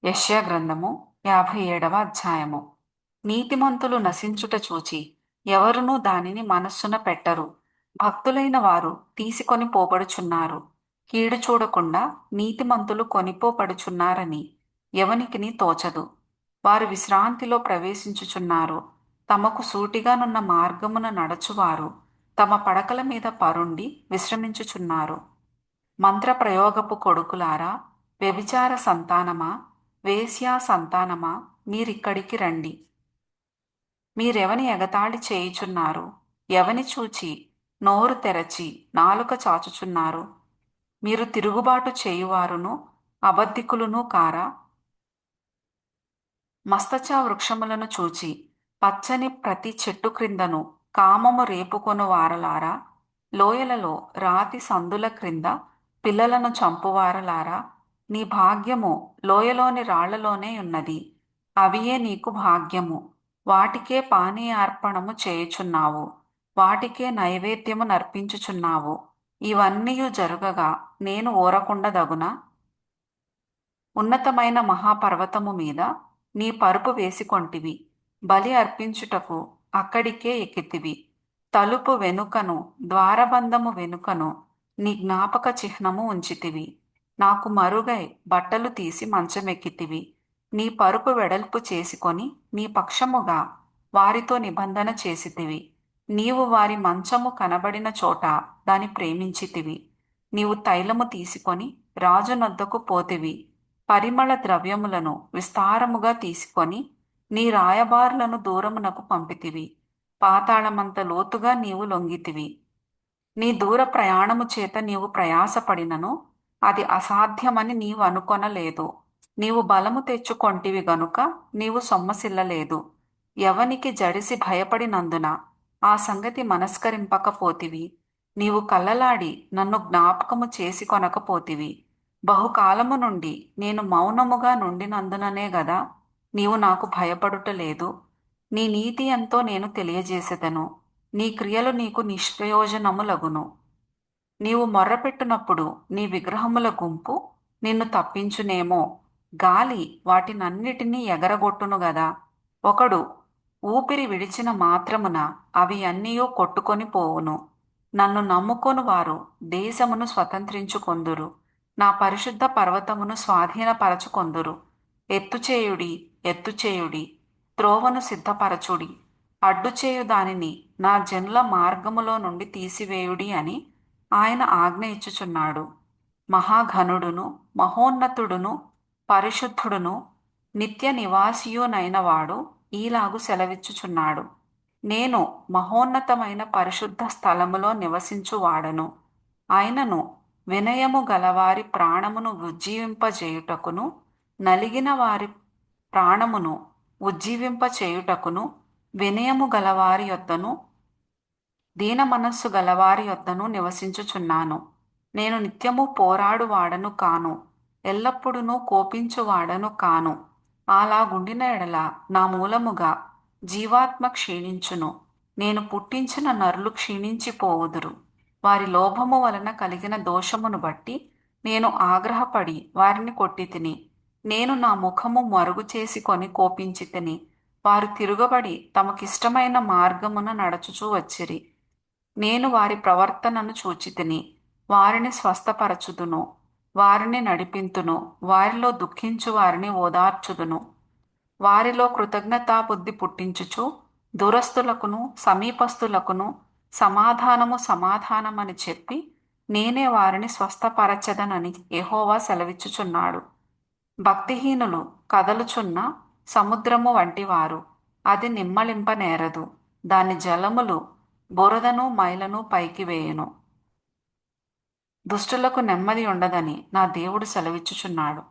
యెషయా గ్రంథము 57వ అధ్యాయము. నీతిమంతులు నశించుట చూచి ఎవరునూ దానిని మనస్సున పెట్టరు. భక్తులైన వారు తీసుకొని పోబడుచున్నారు. కీడు చూడకుండా నీతిమంతులు కొనిపోబడుచున్నారని ఎవనికిని తోచదు. వారు విశ్రాంతిలో ప్రవేశించుచున్నారు. తమకు సూటిగానున్న మార్గమున నడచువారు తమ పడకల మీద పరుండి విశ్రమించుచున్నారు. మంత్రప్రయోగపు కొడుకులారా, వ్యభిచార సంతానమా, వేశ్యా సంతానమా, మీరిక్కడికి రండి. మీరెవని ఎగతాళి చేయుచున్నారు? ఎవని చూచి నోరు తెరచి నాలుక చాచుచున్నారు? మీరు తిరుగుబాటు చేయువారును అబద్ధికులును కారా? మస్తచ వృక్షములను చూచి పచ్చని ప్రతి చెట్టు క్రిందను కామము రేపుకొను వారలారా, లోయలలో రాతి సందుల క్రింద పిల్లలను చంపువారలారా, నీ భాగ్యము లోయలోని రాళ్లలోనే ఉన్నది. అవియే నీకు భాగ్యము. వాటికే పానీయార్పణము చేయుచున్నావు. వాటికే నైవేద్యము నర్పించుచున్నావు. ఇవన్నీయు జరుగగా నేను ఊరకుండదగునా? ఉన్నతమైన మహాపర్వతము మీద నీ పరుపు వేసికొంటివి. బలి అర్పించుటకు అక్కడికే ఎక్కితివి. తలుపు వెనుకను ద్వారబంధము వెనుకను నీ జ్ఞాపక చిహ్నము ఉంచితివి. నాకు మరుగై బట్టలు తీసి మంచమెక్కితివి. నీ పరుపు వెడల్పు చేసుకొని నీ పక్షముగా వారితో నిబంధన చేసితివి. నీవు వారి మంచము కనబడిన చోట దాని ప్రేమించితివి. నీవు తైలము తీసుకొని రాజునొద్దకు పోతివి. పరిమళ ద్రవ్యములను విస్తారముగా తీసుకొని నీ రాయబారులను దూరమునకు పంపితివి. పాతాళమంత లోతుగా నీవు లొంగితివి. నీ దూర ప్రయాణము చేత నీవు ప్రయాసపడినను అది అసాధ్యమని నీవు అనుకొనలేదు. నీవు బలము తెచ్చుకొంటివి గనుక నీవు సొమ్మసిల్లలేదు. ఎవనికి జడిసి భయపడినందున ఆ సంగతి మనస్కరింపకపోతివి. నీవు కల్లలాడి నన్ను జ్ఞాపకము చేసి కొనకపోతివి. బహుకాలము నుండి నేను మౌనముగా నుండినందుననే గదా నీవు నాకు భయపడుటలేదు. నీ నీతి ఎంతో నేను తెలియజేసెదను. నీ క్రియలు నీకు నిష్ప్రయోజనములగును. నీవు మొర్రపెట్టునప్పుడు నీ విగ్రహముల గుంపు నిన్ను తప్పించునేమో. గాలి వాటినన్నిటినీ ఎగరగొట్టును గదా. ఒకడు ఊపిరి విడిచిన మాత్రమున అవి అన్నీయూ కొట్టుకొని పోవును. నన్ను నమ్ముకొను వారు దేశమును స్వతంత్రించుకొందురు. నా పరిశుద్ధ పర్వతమును స్వాధీనపరచుకొందురు. ఎత్తుచేయుడి, ఎత్తుచేయుడి, త్రోవను సిద్ధపరచుడి. అడ్డుచేయు దానిని నా జనుల మార్గములో నుండి తీసివేయుడి అని ఆయన ఆజ్ఞ ఇచ్చుచున్నాడు. మహాఘనుడును మహోన్నతుడును పరిశుద్ధుడును నిత్య నివాసియునైనవాడు ఈలాగు సెలవిచ్చుచున్నాడు. నేను మహోన్నతమైన పరిశుద్ధ స్థలములో నివసించువాడను. ఆయనను వినయము గలవారి ప్రాణమును ఉజ్జీవింపజేయుటకును, నలిగిన వారి ప్రాణమును ఉజ్జీవింపచేయుటకును, వినయము గలవారి యొద్దను దీన మనస్సు గలవారి యొద్దను నివసించుచున్నాను. నేను నిత్యము పోరాడువాడను కాను, ఎల్లప్పుడూ కోపించువాడను కాను. అలాగుండిన ఎడల నా మూలముగా జీవాత్మ క్షీణించును. నేను పుట్టించిన నరులు క్షీణించిపోవుదురు. వారి లోభము వలన కలిగిన దోషమును బట్టి నేను ఆగ్రహపడి వారిని కొట్టితిని. నేను నా ముఖము మరుగు చేసుకొని కోపించితిని. వారు తిరుగబడి తమకిష్టమైన మార్గమున నడుచుచూ వచ్చిరి. నేను వారి ప్రవర్తనను చూచితిని. వారిని స్వస్థపరచుదును, వారిని నడిపింతును, వారిలో దుఃఖించు వారిని ఓదార్చుదును. వారిలో కృతజ్ఞతాబుద్ధి పుట్టించుచు దూరస్థులకును సమీపస్థులకును సమాధానము సమాధానమని చెప్పి నేనే వారిని స్వస్థపరచదనని యెహోవా సెలవిచ్చుచున్నాడు. భక్తిహీనులు కదలుచున్న సముద్రము వంటివారు. అది నిమ్మలింపనేరదు. దాని జలములు బురదను మైలను పైకి వేయును. దుష్టులకు నెమ్మది ఉండదని నా దేవుడు సెలవిచ్చుచున్నాడు.